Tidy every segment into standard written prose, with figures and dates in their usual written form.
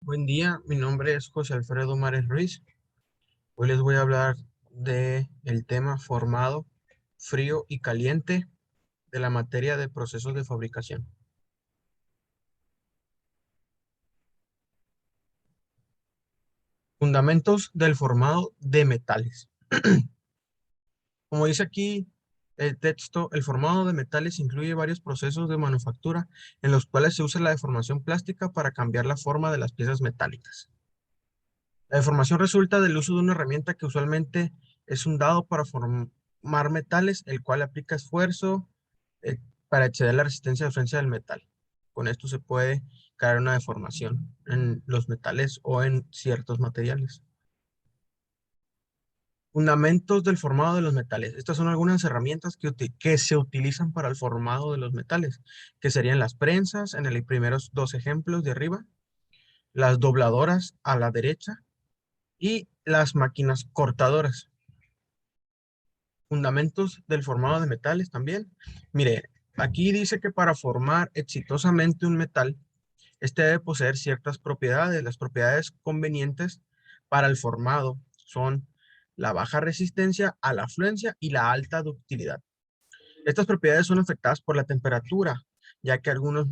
Buen día, mi nombre es José Alfredo Mares Ruiz. Hoy les voy a hablar de el tema formado, frío y caliente de la materia de procesos de fabricación. Fundamentos del formado de metales. Como dice aquí el texto, el formado de metales incluye varios procesos de manufactura en los cuales se usa la deformación plástica para cambiar la forma de las piezas metálicas. La deformación resulta del uso de una herramienta que usualmente es un dado para formar metales, el cual aplica esfuerzo eh, para exceder la resistencia de ausencia del metal. Con esto se puede crear una deformación en los metales o en ciertos materiales. Fundamentos del formado de los metales. Estas son algunas herramientas que se utilizan para el formado de los metales, que serían las prensas en los primeros dos ejemplos de arriba, las dobladoras a la derecha y las máquinas cortadoras. Fundamentos del formado de metales también. Mire, aquí dice que para formar exitosamente un metal, este debe poseer ciertas propiedades. Las propiedades convenientes para el formado son la baja resistencia a la fluencia y la alta ductilidad. Estas propiedades son afectadas por la temperatura, ya que algunos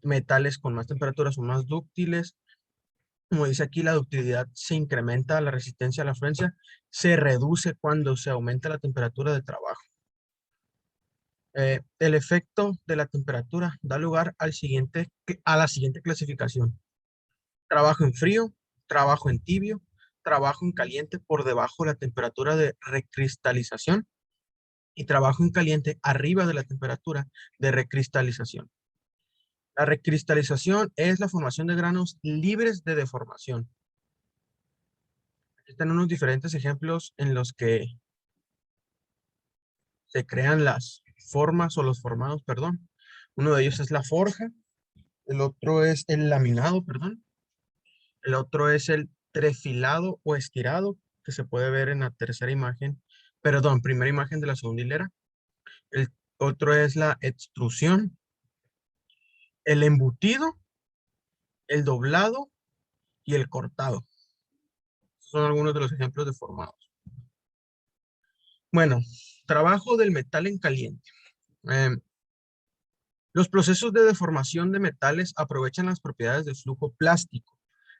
metales con más temperatura son más dúctiles. Como dice aquí, la ductilidad se incrementa, la resistencia a la fluencia se reduce cuando se aumenta la temperatura de trabajo. El efecto de la temperatura da lugar a la siguiente clasificación. Trabajo en frío, trabajo en tibio, trabajo en caliente por debajo de la temperatura de recristalización y trabajo en caliente arriba de la temperatura de recristalización. La recristalización es la formación de granos libres de deformación. Aquí están unos diferentes ejemplos en los que se crean las formas o los formados, perdón. Uno de ellos es la forja, el otro es el laminado, perdón. El otro es el trefilado o estirado, que se puede ver en la tercera imagen, perdón, primera imagen de la segunda hilera. El otro es la extrusión, el embutido, el doblado y el cortado. Son algunos de los ejemplos de formados. Bueno, trabajo del metal en caliente. Em, los procesos de deformación de metales aprovechan las propiedades de flujo plástico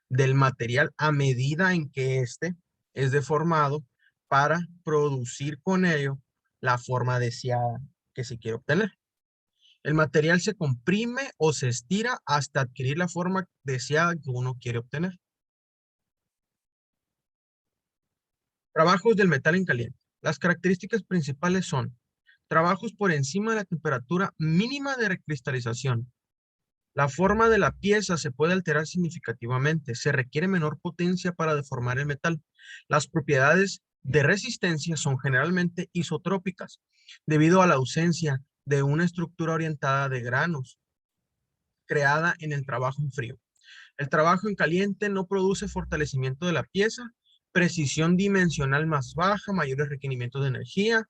del material a medida en que éste es deformado para producir con ello la forma deseada que se quiere obtener. El material se comprime o se estira hasta adquirir la forma deseada que uno quiere obtener. Trabajos del metal en caliente. Las características principales son trabajos por encima de la temperatura mínima de recristalización. La forma de la pieza se puede alterar significativamente. Se requiere menor potencia para deformar el metal. Las propiedades de resistencia son generalmente isotrópicas, debido a la ausencia de una estructura orientada de granos creada en el trabajo en frío. El trabajo en caliente no produce fortalecimiento de la pieza, precisión dimensional más baja, mayores requerimientos de energía,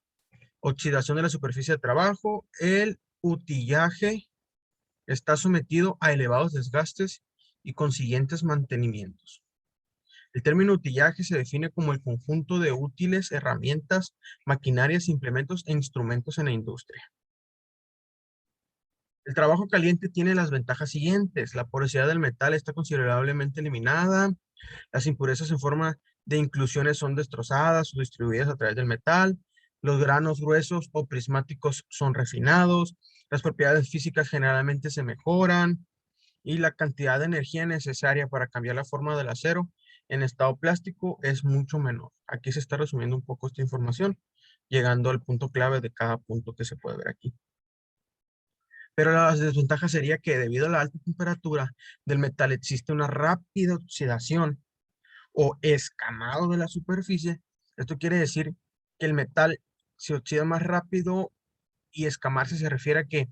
oxidación de la superficie de trabajo, el utillaje está sometido a elevados desgastes y consiguientes mantenimientos. El término utillaje se define como el conjunto de útiles, herramientas, maquinarias, implementos e instrumentos en la industria. El trabajo caliente tiene las ventajas siguientes. La porosidad del metal está considerablemente eliminada. Las impurezas en forma de inclusiones son destrozadas o distribuidas a través del metal. Los granos gruesos o prismáticos son refinados. Las propiedades físicas generalmente se mejoran y la cantidad de energía necesaria para cambiar la forma del acero en estado plástico es mucho menor. Aquí se está resumiendo un poco esta información, llegando al punto clave de cada punto que se puede ver aquí. Pero la desventaja sería que debido a la alta temperatura del metal existe una rápida oxidación o escamado de la superficie. Esto quiere decir que el metal se oxida más rápido y escamarse se refiere a que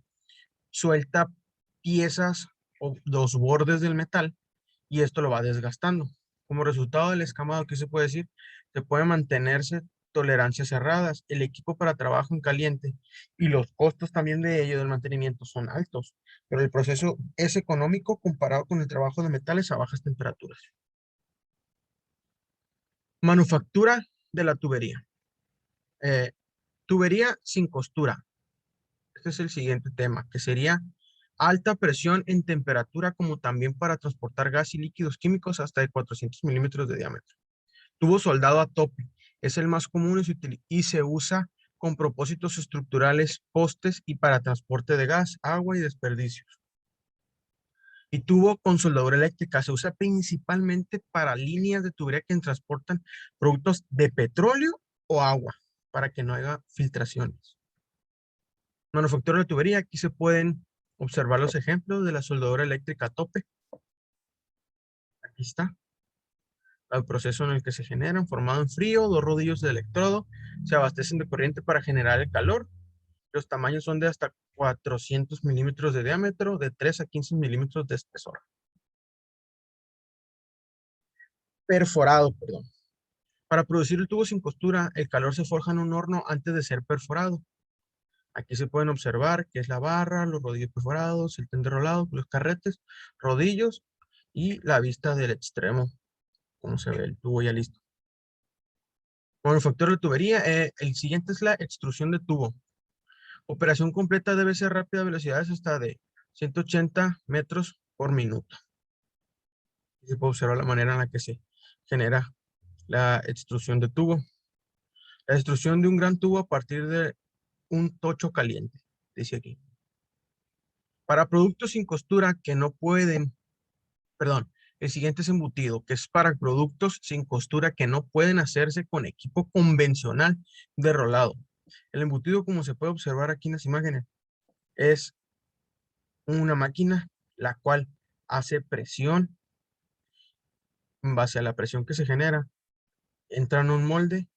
suelta piezas o los bordes del metal y esto lo va desgastando. Como resultado del escamado, ¿qué se puede decir? Se puede mantenerse tolerancias cerradas, el equipo para trabajo en caliente y los costos también de ello del mantenimiento son altos, pero el proceso es económico comparado con el trabajo de metales a bajas temperaturas. Manufactura de la tubería. Eh, tubería sin costura. Este es el siguiente tema, que sería alta presión en temperatura como también para transportar gas y líquidos químicos hasta de 400 milímetros de diámetro. Tubo soldado a tope es el más común y se usa con propósitos estructurales, postes y para transporte de gas, agua y desperdicios. Y tubo con soldadura eléctrica se usa principalmente para líneas de tubería que transportan productos de petróleo o agua para que no haya filtraciones. Manufactura de tubería, aquí se pueden observar los ejemplos de la soldadura eléctrica a tope. Aquí está el proceso en el que se generan, formado en frío, dos rodillos de electrodo, se abastecen de corriente para generar el calor. Los tamaños son de hasta 400 milímetros de diámetro, de 3 a 15 milímetros de espesor. Perforado, perdón. Para producir el tubo sin costura, el calor se forja en un horno antes de ser perforado. Aquí se pueden observar que es la barra, los rodillos perforados, el tender rolado, los carretes, rodillos y la vista del extremo, como se ve el tubo ya listo. Manufactura de tubería, el siguiente es la extrusión de tubo. Operación completa debe ser rápida, velocidades hasta de 180 metros por minuto. Se puede observar la manera en la que se genera la extrusión de tubo. La extrusión de un gran tubo a partir de un tocho caliente, dice aquí. Para productos sin costura que no pueden, perdón, el siguiente es embutido, que es para productos sin costura que no pueden hacerse con equipo convencional de rolado. El embutido, como se puede observar aquí en las imágenes, es una máquina la cual hace presión. En base a la presión que se genera, entra en un molde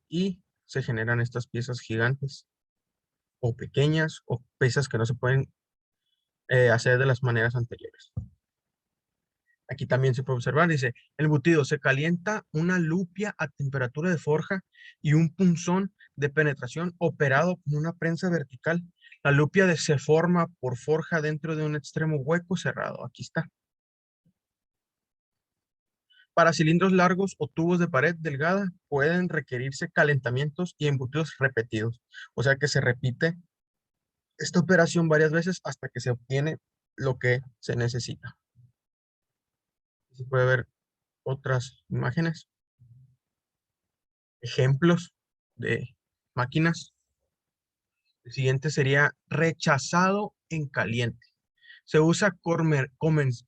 y se generan estas piezas gigantes o pequeñas o piezas que no se pueden hacer de las maneras anteriores. Aquí también se puede observar, dice, el embutido se calienta una lupia a temperatura de forja y un punzón de penetración operado con una prensa vertical. La lupia se forma por forja dentro de un extremo hueco cerrado. Aquí está. Para cilindros largos o tubos de pared delgada pueden requerirse calentamientos y embutidos repetidos. O sea que se repite esta operación varias veces hasta que se obtiene lo que se necesita. Se puede ver otras imágenes, ejemplos de máquinas. El siguiente sería rechazado en caliente. Se usa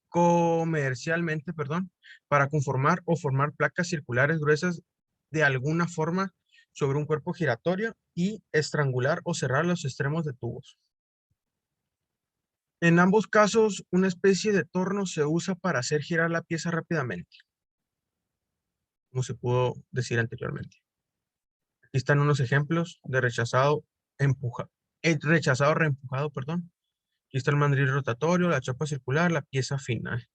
comercialmente, perdón, para conformar o formar placas circulares gruesas de alguna forma sobre un cuerpo giratorio y estrangular o cerrar los extremos de tubos. En ambos casos, una especie de torno se usa para hacer girar la pieza rápidamente, como se pudo decir anteriormente. Aquí están unos ejemplos de rechazado reempujado, perdón. Aquí está el mandril rotatorio, la chapa circular, la pieza final.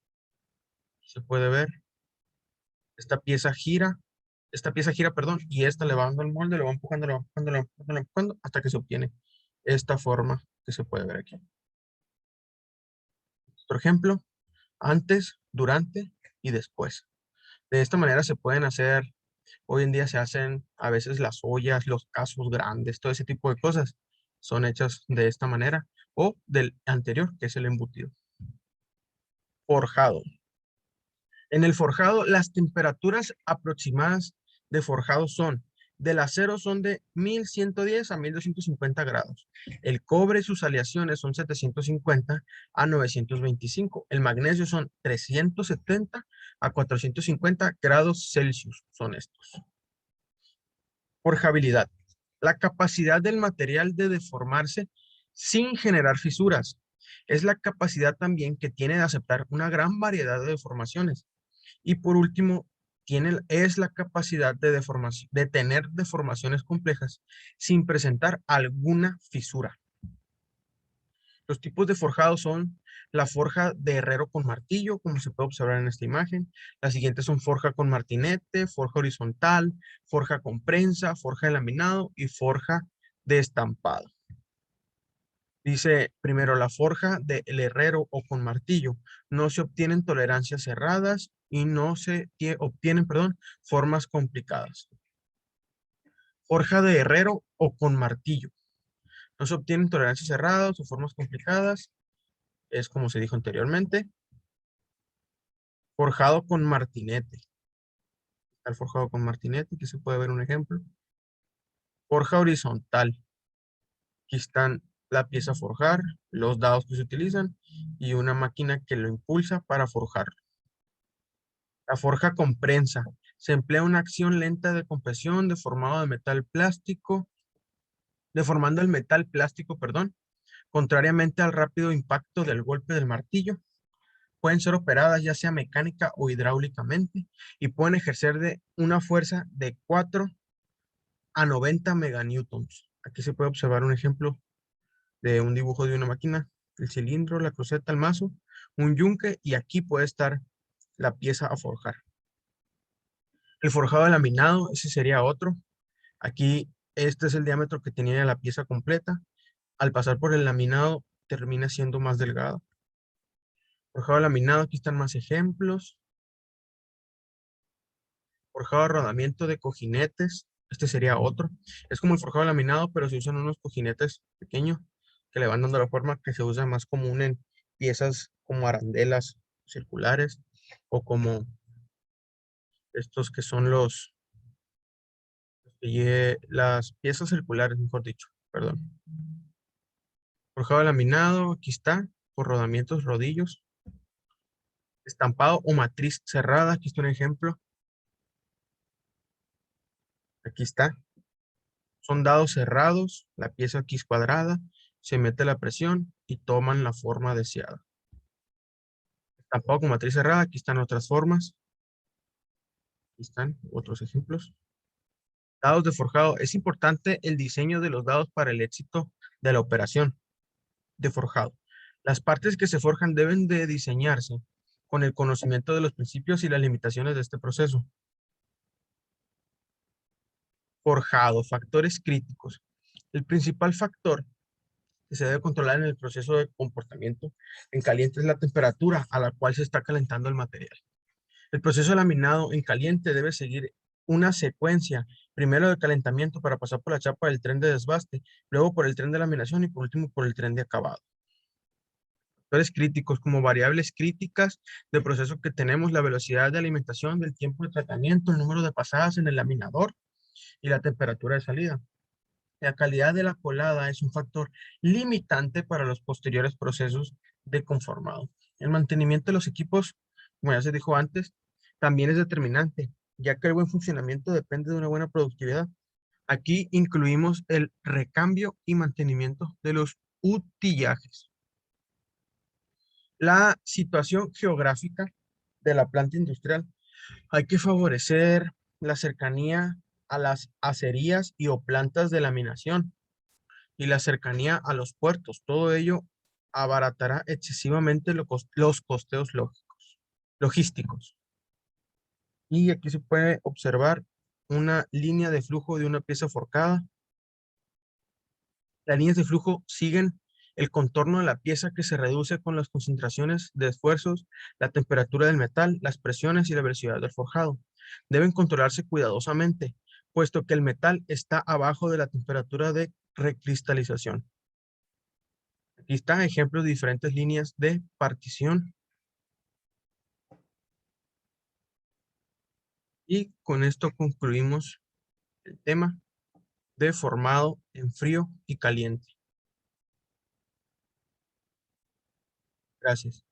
Se puede ver, esta pieza gira, perdón, y esta le va dando el molde, le va empujando, le va empujando, le va empujando, le va empujando, hasta que se obtiene esta forma que se puede ver aquí. Otro ejemplo, antes, durante y después. De esta manera se pueden hacer, hoy en día se hacen a veces las ollas, los casos grandes, todo ese tipo de cosas son hechas de esta manera o del anterior, que es el embutido. Forjado. En el forjado, las temperaturas aproximadas de forjado son, del acero son de 1110 a 1250 grados. El cobre y sus aleaciones son 750 a 925. El magnesio son 370 a 450 grados Celsius, son estos. Forjabilidad. La capacidad del material de deformarse sin generar fisuras. Es la capacidad también que tiene de aceptar una gran variedad de deformaciones. Y por último, es la capacidad de tener deformaciones complejas sin presentar alguna fisura. Los tipos de forjado son la forja de herrero con martillo, como se puede observar en esta imagen. Las siguientes son forja con martinete, forja horizontal, forja con prensa, forja de laminado y forja de estampado. Dice primero, la forja del herrero o con martillo. No se obtienen tolerancias cerradas y no se obtienen, perdón, formas complicadas. Forja de herrero o con martillo. No se obtienen tolerancias cerradas o formas complicadas. Es como se dijo anteriormente. Forjado con martinete. El forjado con martinete, aquí se puede ver un ejemplo. Forja horizontal. Aquí están la pieza a forjar, los dados que se utilizan y una máquina que lo impulsa para forjar. La forja con prensa. Se emplea una acción lenta de compresión deformando el metal plástico, perdón, contrariamente al rápido impacto del golpe del martillo. Pueden ser operadas ya sea mecánica o hidráulicamente y pueden ejercer de una fuerza de 4 a 90 meganewtons. Aquí se puede observar un ejemplo de un dibujo de una máquina, el cilindro, la cruceta, el mazo, un yunque y aquí puede estar la pieza a forjar. El forjado de laminado, ese sería otro. Aquí este es el diámetro que tenía la pieza completa. Al pasar por el laminado termina siendo más delgado. Forjado de laminado, aquí están más ejemplos. Forjado de rodamiento de cojinetes, este sería otro. Es como el forjado laminado, pero se usan unos cojinetes pequeños que le van dando la forma que se usa más común en piezas como arandelas circulares o como estos que son las piezas circulares, mejor dicho, perdón. Forjado laminado, aquí está, por rodamientos, rodillos. Estampado o matriz cerrada, aquí está un ejemplo. Aquí está. Son dados cerrados, la pieza aquí es cuadrada, se mete la presión y toman la forma deseada. Estampado con matriz cerrada, aquí están otras formas. Aquí están otros ejemplos. Dados de forjado. Es importante el diseño de los dados para el éxito de la operación de forjado. Las partes que se forjan deben de diseñarse con el conocimiento de los principios y las limitaciones de este proceso. Forjado, factores críticos. El principal factor que se debe controlar en el proceso de comportamiento en caliente es la temperatura a la cual se está calentando el material. El proceso de laminado en caliente debe seguir una secuencia, primero de calentamiento para pasar por la chapa del tren de desbaste, luego por el tren de laminación y por último por el tren de acabado. Factores críticos como variables críticas del proceso que tenemos, la velocidad de alimentación, del tiempo de tratamiento, el número de pasadas en el laminador y la temperatura de salida. La calidad de la colada es un factor limitante para los posteriores procesos de conformado. El mantenimiento de los equipos, como ya se dijo antes, también es determinante, ya que el buen funcionamiento depende de una buena productividad. Aquí incluimos el recambio y mantenimiento de los utillajes. La situación geográfica de la planta industrial. Hay que favorecer la cercanía a las acerías y o plantas de laminación y la cercanía a los puertos. Todo ello abaratará excesivamente los costeos logísticos. Y aquí se puede observar una línea de flujo de una pieza forjada. Las líneas de flujo siguen el contorno de la pieza que se reduce con las concentraciones de esfuerzos, la temperatura del metal, las presiones y la velocidad del forjado. Deben controlarse cuidadosamente, puesto que el metal está abajo de la temperatura de recristalización. Aquí están ejemplos de diferentes líneas de partición. Y con esto concluimos el tema de formado en frío y caliente. Gracias.